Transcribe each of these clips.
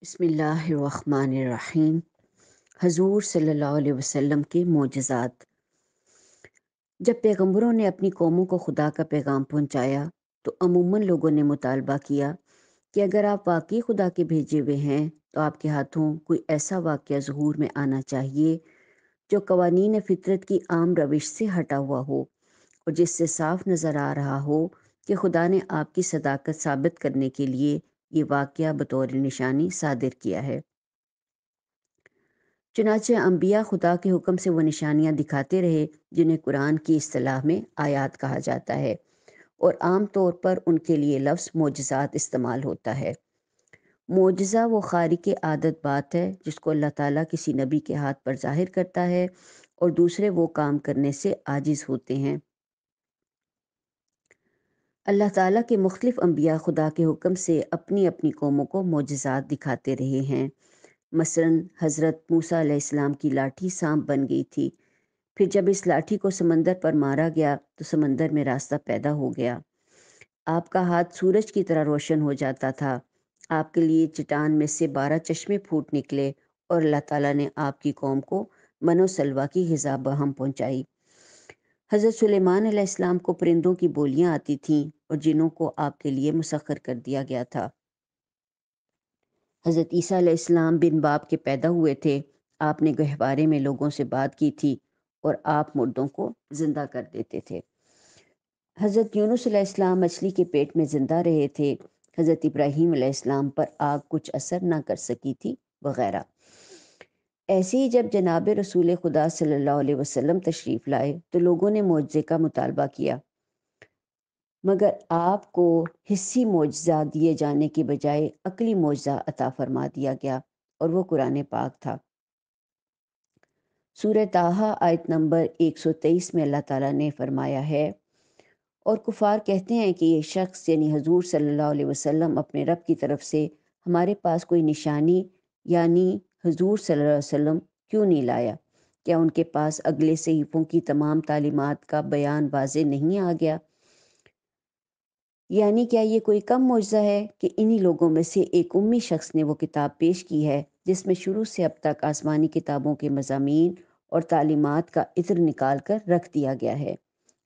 بسم اللہ الرحمن الرحیم۔ حضور صلی اللہ علیہ وسلم کے معجزات۔ جب پیغمبروں نے اپنی قوموں کو خدا کا پیغام پہنچایا تو عموماً لوگوں نے مطالبہ کیا کہ اگر آپ واقعی خدا کے بھیجے ہوئے ہیں تو آپ کے ہاتھوں کوئی ایسا واقعہ ظہور میں آنا چاہیے جو قوانین فطرت کی عام روش سے ہٹا ہوا ہو اور جس سے صاف نظر آ رہا ہو کہ خدا نے آپ کی صداقت ثابت کرنے کے لیے یہ واقعہ بطور نشانی صادر کیا ہے۔ چنانچہ انبیاء خدا کے حکم سے وہ نشانیاں دکھاتے رہے جنہیں قرآن کی اصطلاح میں آیات کہا جاتا ہے، اور عام طور پر ان کے لیے لفظ معجزات استعمال ہوتا ہے۔ معجزہ وہ خارق عادت بات ہے جس کو اللہ تعالیٰ کسی نبی کے ہاتھ پر ظاہر کرتا ہے اور دوسرے وہ کام کرنے سے عاجز ہوتے ہیں۔ اللہ تعالیٰ کے مختلف انبیاء خدا کے حکم سے اپنی اپنی قوموں کو معجزات دکھاتے رہے ہیں۔ مثلاً حضرت موسیٰ علیہ السلام کی لاٹھی سانپ بن گئی تھی، پھر جب اس لاٹھی کو سمندر پر مارا گیا تو سمندر میں راستہ پیدا ہو گیا۔ آپ کا ہاتھ سورج کی طرح روشن ہو جاتا تھا۔ آپ کے لیے چٹان میں سے 12 چشمے پھوٹ نکلے اور اللہ تعالیٰ نے آپ کی قوم کو من و سلوہ کی غذا بہم پہنچائی۔ حضرت سلیمان علیہ السلام کو پرندوں کی بولیاں آتی تھیں اور جنوں کو آپ کے لیے مسخر کر دیا گیا تھا۔ حضرت عیسیٰ علیہ السلام بن باپ کے پیدا ہوئے تھے۔ آپ نے گہوارے میں لوگوں سے بات کی تھی اور آپ مردوں کو زندہ کر دیتے تھے۔ حضرت یونس علیہ السلام مچھلی کے پیٹ میں زندہ رہے تھے۔ حضرت ابراہیم علیہ السلام پر آگ کچھ اثر نہ کر سکی تھی، وغیرہ۔ ایسے ہی جب جناب رسول خدا صلی اللہ علیہ وسلم تشریف لائے تو لوگوں نے معجزے کا مطالبہ کیا، مگر آپ کو حسی معجزہ دیے جانے کے بجائے عقلی معجزہ عطا فرما دیا گیا، اور وہ قرآن پاک تھا۔ سورہ طٰہٰ آیت نمبر 123 میں اللہ تعالیٰ نے فرمایا ہے، اور کفار کہتے ہیں کہ یہ شخص یعنی حضور صلی اللہ علیہ وسلم اپنے رب کی طرف سے ہمارے پاس کوئی نشانی یعنی حضور صلی اللہ علیہ وسلم کیوں نہیں لایا؟ کیا ان کے پاس اگلے صحیفوں کی تمام تعلیمات کا بیان واضح نہیں آ گیا؟ یعنی کیا یہ کوئی کم معجزہ ہے کہ انہی لوگوں میں سے ایک امی شخص نے وہ کتاب پیش کی ہے جس میں شروع سے اب تک آسمانی کتابوں کے مضامین اور تعلیمات کا عطر نکال کر رکھ دیا گیا ہے۔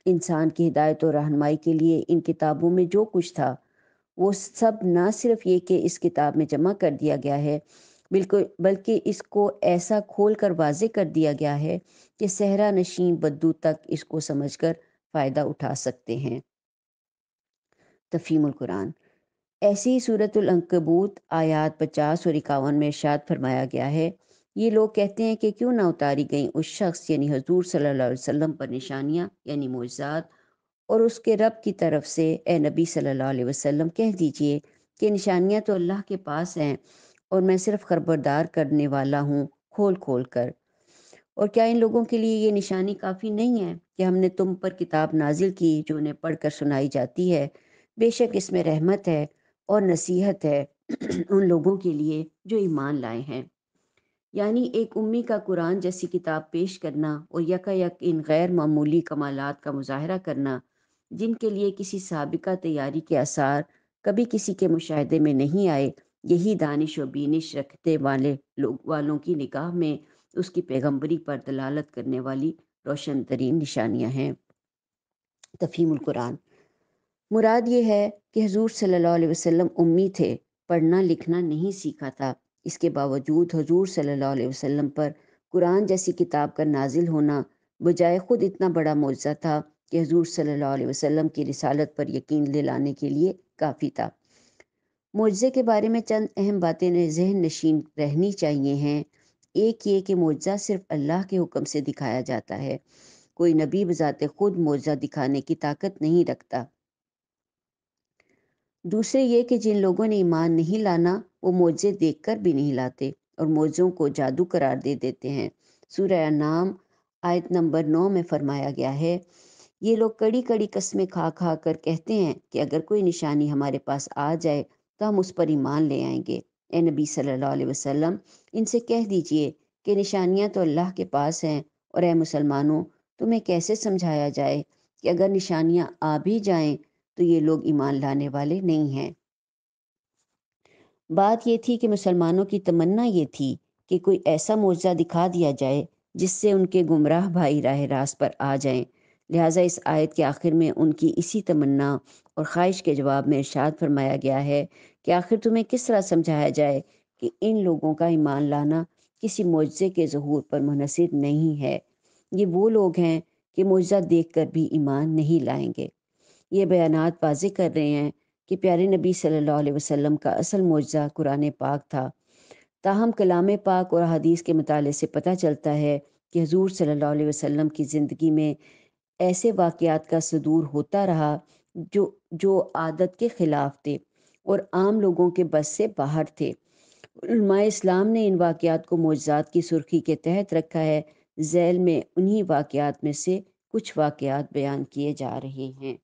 انسان کی ہدایت و رہنمائی کے لیے ان کتابوں میں جو کچھ تھا وہ سب نہ صرف یہ کہ اس کتاب میں جمع کر دیا گیا ہے، بلکہ اس کو ایسا کھول کر واضح کر دیا گیا ہے کہ صحرا نشین بدو تک اس کو سمجھ کر فائدہ اٹھا سکتے ہیں۔ تفہیم القرآن۔ ایسی ہی سورۃ العنکبوت آیات 50 اور 51 میں ارشاد فرمایا گیا ہے، یہ لوگ کہتے ہیں کہ کیوں نہ اتاری گئیں اس شخص یعنی حضور صلی اللہ علیہ وسلم پر نشانیاں یعنی معجزات، اور اس کے رب کی طرف سے اے نبی صلی اللہ علیہ وسلم کہہ دیجئے کہ نشانیاں تو اللہ کے پاس ہیں اور میں صرف خبردار کرنے والا ہوں کھول کھول کر۔ اور کیا ان لوگوں کے لیے یہ نشانی کافی نہیں ہے کہ ہم نے تم پر کتاب نازل کی جو انہیں پڑھ کر سنائی جاتی ہے؟ بے شک اس میں رحمت ہے اور نصیحت ہے ان لوگوں کے لیے جو ایمان لائے ہیں۔ یعنی ایک امی کا قرآن جیسی کتاب پیش کرنا اور یکا یک ان غیر معمولی کمالات کا مظاہرہ کرنا جن کے لیے کسی سابقہ تیاری کے آثار کبھی کسی کے مشاہدے میں نہیں آئے، یہی دانش و بینش رکھتے والوں کی نگاہ میں اس کی پیغمبری پر دلالت کرنے والی روشن ترین نشانیاں ہیں۔ تفہیم القرآن۔ مراد یہ ہے کہ حضور صلی اللہ علیہ وسلم امی تھے، پڑھنا لکھنا نہیں سیکھا تھا۔ اس کے باوجود حضور صلی اللہ علیہ وسلم پر قرآن جیسی کتاب کا نازل ہونا بجائے خود اتنا بڑا معجزہ تھا کہ حضور صلی اللہ علیہ وسلم کی رسالت پر یقین دلانے کے لیے کافی تھا۔ معجزے کے بارے میں چند اہم باتیں ذہن نشین رہنی چاہیے ہیں۔ ایک یہ کہ معجزہ صرف اللہ کے حکم سے دکھایا جاتا ہے، کوئی نبی بذات خود معجزہ دکھانے کی طاقت نہیں رکھتا۔ دوسرے یہ کہ جن لوگوں نے ایمان نہیں لانا وہ معجزے دیکھ کر بھی نہیں لاتے اور معجزوں کو جادو قرار دے دیتے ہیں۔ سورہ انعام آیت نمبر 9 میں فرمایا گیا ہے، یہ لوگ کڑی کڑی قسمیں کھا کھا کر کہتے ہیں کہ اگر کوئی نشانی ہمارے پاس آ جائے تو ہم اس پر ایمان لے آئیں گے۔ اے نبی صلی اللہ علیہ وسلم ان سے کہہ دیجئے کہ نشانیاں تو اللہ کے پاس ہیں، اور اے مسلمانوں تمہیں کیسے سمجھایا جائے کہ اگر نشانیاں آ بھی جائیں تو یہ لوگ ایمان لانے والے نہیں ہیں۔ بات یہ تھی کہ مسلمانوں کی تمنا یہ تھی کہ کوئی ایسا معجزہ دکھا دیا جائے جس سے ان کے گمراہ بھائی راہ راست پر آ جائیں۔ لہٰذا اس آیت کے آخر میں ان کی اسی تمنا اور خواہش کے جواب میں ارشاد فرمایا گیا ہے کہ آخر تمہیں کس طرح سمجھایا جائے کہ ان لوگوں کا ایمان لانا کسی معجزے کے ظہور پر منحصر نہیں ہے۔ یہ وہ لوگ ہیں کہ معجزہ دیکھ کر بھی ایمان نہیں لائیں گے۔ یہ بیانات واضح کر رہے ہیں کہ پیارے نبی صلی اللہ علیہ وسلم کا اصل معجزہ قرآن پاک تھا۔ تاہم کلام پاک اور حدیث کے مطالعے سے پتہ چلتا ہے کہ حضور صلی اللہ علیہ وسلم کی زندگی میں ایسے واقعات کا صدور ہوتا رہا جو عادت کے خلاف تھے اور عام لوگوں کے بس سے باہر تھے۔ علماء اسلام نے ان واقعات کو معجزات کی سرخی کے تحت رکھا ہے۔ ذیل میں انہی واقعات میں سے کچھ واقعات بیان کیے جا رہے ہیں۔